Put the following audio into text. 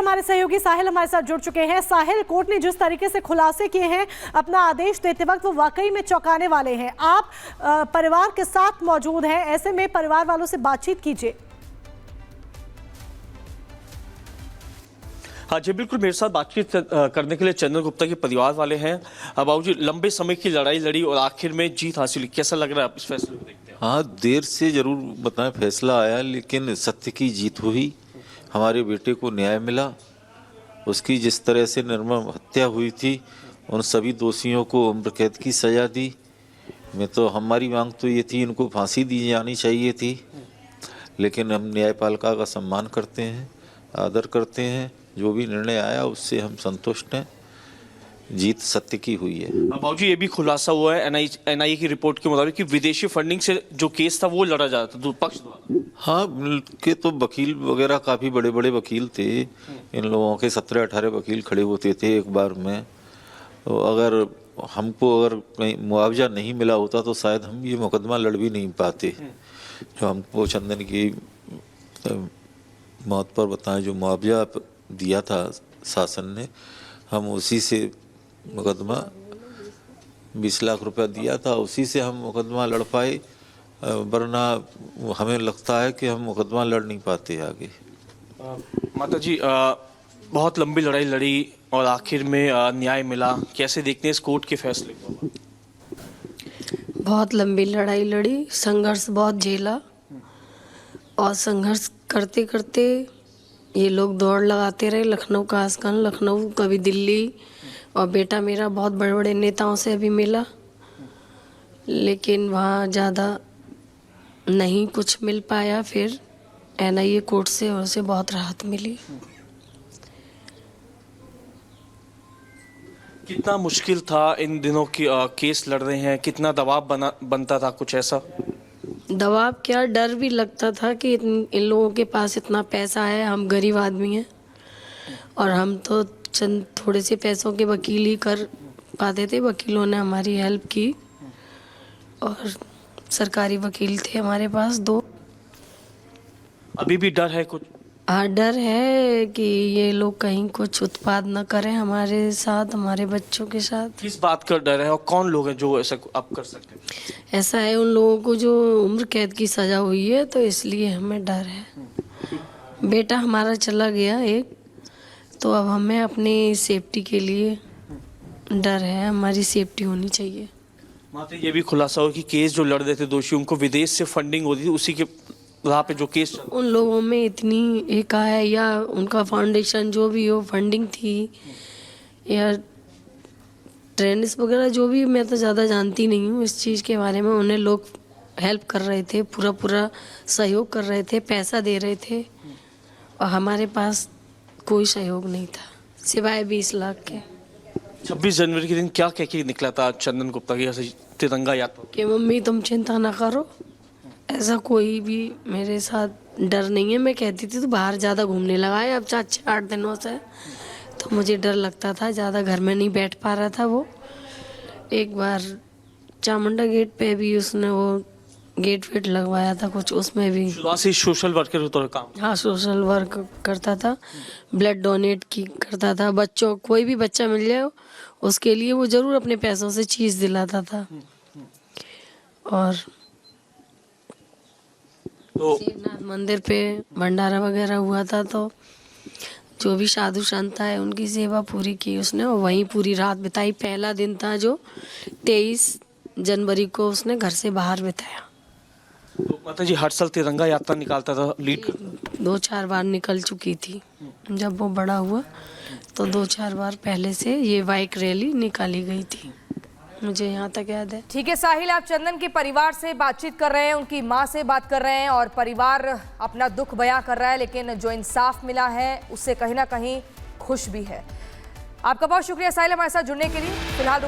हमारे सहयोगी साहिल हमारे साथ जुड़ चुके हैं। साहिल, कोर्ट ने जिस तरीके से खुलासे किए हैं अपना आदेश देते वक्त, वो वाकई में चौंकाने वाले हैं। आप परिवार के साथ मौजूद हैं, ऐसे में परिवार वालों से बातचीत कीजिए। हाँ जी, बिल्कुल मेरे साथ बातचीत करने के लिए चंदन गुप्ता के परिवार वाले हैं। बाबूजी, लंबे समय की लड़ाई लड़ी और आखिर में जीत हासिल हुई, कैसा लग रहा है आप इस फैसले को देखते हैं? हाँ, देर से जरूर बताएं फैसला आया, लेकिन सत्य की जीत हुई। हमारे बेटे को न्याय मिला। उसकी जिस तरह से निर्मम हत्या हुई थी, उन सभी दोषियों को उम्र कैद की सज़ा दी। मैं तो हमारी मांग तो ये थी, इनको फांसी दी जानी चाहिए थी, लेकिन हम न्यायपालिका का सम्मान करते हैं, आदर करते हैं। जो भी निर्णय आया उससे हम संतुष्ट हैं। जीत सत्य की हुई है। बाबूजी, ये भी खुलासा हुआ है एनआईए की रिपोर्ट के मुताबिक कि विदेशी फंडिंग से जो केस था वो लड़ा जा रहा था दो पक्ष द्वारा। हाँ, मिलके तो वकील वगैरह काफ़ी बड़े बड़े वकील थे। इन लोगों के 17-18 वकील खड़े होते थे एक बार में। तो अगर हमको कहीं मुआवजा नहीं मिला होता तो शायद हम ये मुकदमा लड़ भी नहीं पाते। जो हमको चंदन की मौत पर बताएं, जो मुआवजा दिया था शासन ने, हम उसी से मुकदमा 20 लाख रुपया दिया था, उसी से हम मुकदमा लड़ पाए। वरना हमें लगता है कि हम मुकदमा लड़ नहीं पाते आगे। माता जी, बहुत लंबी लड़ाई लड़ी और आखिर में न्याय मिला, कैसे देखते हैं इस कोर्ट के फैसले को? बहुत लंबी लड़ाई लड़ी, संघर्ष बहुत झेला, और संघर्ष करते करते ये लोग दौड़ लगाते रहे। लखनऊ का आसकन, लखनऊ, कभी दिल्ली, और बेटा मेरा बहुत बड़े बड़े नेताओं से अभी मिला, लेकिन वहाँ ज़्यादा नहीं कुछ मिल पाया। फिर एनआईए कोर्ट से और से बहुत राहत मिली। कितना मुश्किल था इन दिनों की केस लड़ रहे हैं, कितना दबाव बनता था, कुछ ऐसा? दबाव क्या, डर भी लगता था कि इन लोगों के पास इतना पैसा है, हम गरीब आदमी हैं, और हम तो चंद थोड़े से पैसों के वकील ही कर पाते थे। वकीलों ने हमारी हेल्प की, और सरकारी वकील थे हमारे पास 2। अभी भी डर है कुछ? हाँ, डर है कि ये लोग कहीं कुछ उत्पाद न करें हमारे साथ, हमारे बच्चों के साथ। किस बात का डर है और कौन लोग हैं जो ऐसा आप कर सकते हैं? ऐसा है, उन लोगों को जो उम्र कैद की सज़ा हुई है, तो इसलिए हमें डर है। बेटा हमारा चला गया एक, तो अब हमें अपनी सेफ्टी के लिए डर है, हमारी सेफ्टी होनी चाहिए। माता, ये भी खुलासा हो कि केस जो लड़ रहे थे दोषी, उनको विदेश से फंडिंग होती थी, उसी के वहाँ पे जो केस उन लोगों में इतनी एक है, या उनका फाउंडेशन जो भी हो, फंडिंग थी या ट्रेंड्स वगैरह जो भी, मैं तो ज़्यादा जानती नहीं हूँ इस चीज़ के बारे में। उन्हें लोग हेल्प कर रहे थे, पूरा सहयोग कर रहे थे, पैसा दे रहे थे, और हमारे पास कोई सहयोग नहीं था सिवाय 20 लाख के। 26 जनवरी के दिन क्या कह के निकला था चंदन गुप्ता की ऐसे तिरंगा यात्रा कि मम्मी तुम चिंता ना करो, ऐसा कोई भी मेरे साथ डर नहीं है। मैं कहती थी तो बाहर ज़्यादा घूमने लगा है अब 4-8 दिनों से, तो मुझे डर लगता था, ज़्यादा घर में नहीं बैठ पा रहा था वो। एक बार चामुंडा गेट पे भी उसने वो गेट वेट लगवाया था कुछ, उसमें भी शुरुआती सोशल वर्कर होता काम। हाँ, सोशल वर्क करता था, ब्लड डोनेट की करता था। बच्चों, कोई भी बच्चा मिल जाए उसके लिए वो ज़रूर अपने पैसों से चीज़ दिलाता था। और तो शिवनाथ मंदिर पे भंडारा वगैरह हुआ था, तो जो भी साधु संत आए उनकी सेवा पूरी की उसने, और वहीं पूरी रात बिताई। पहला दिन था जो 23 जनवरी को उसने घर से बाहर बिताया। तो माता जी, हर साल तिरंगा यात्रा निकालता था, लीड 2-4 बार निकल चुकी थी। जब वो बड़ा हुआ तो 2-4 बार पहले से ये बाइक रैली निकाली गई थी, मुझे यहाँ तक याद है। ठीक है साहिल, आप चंदन के परिवार से बातचीत कर रहे हैं, उनकी मां से बात कर रहे हैं, और परिवार अपना दुख बयां कर रहा है, लेकिन जो इंसाफ मिला है उससे कहीं ना कहीं खुश भी है। आपका बहुत शुक्रिया साहिल हमारे साथ जुड़ने के लिए। फिलहाल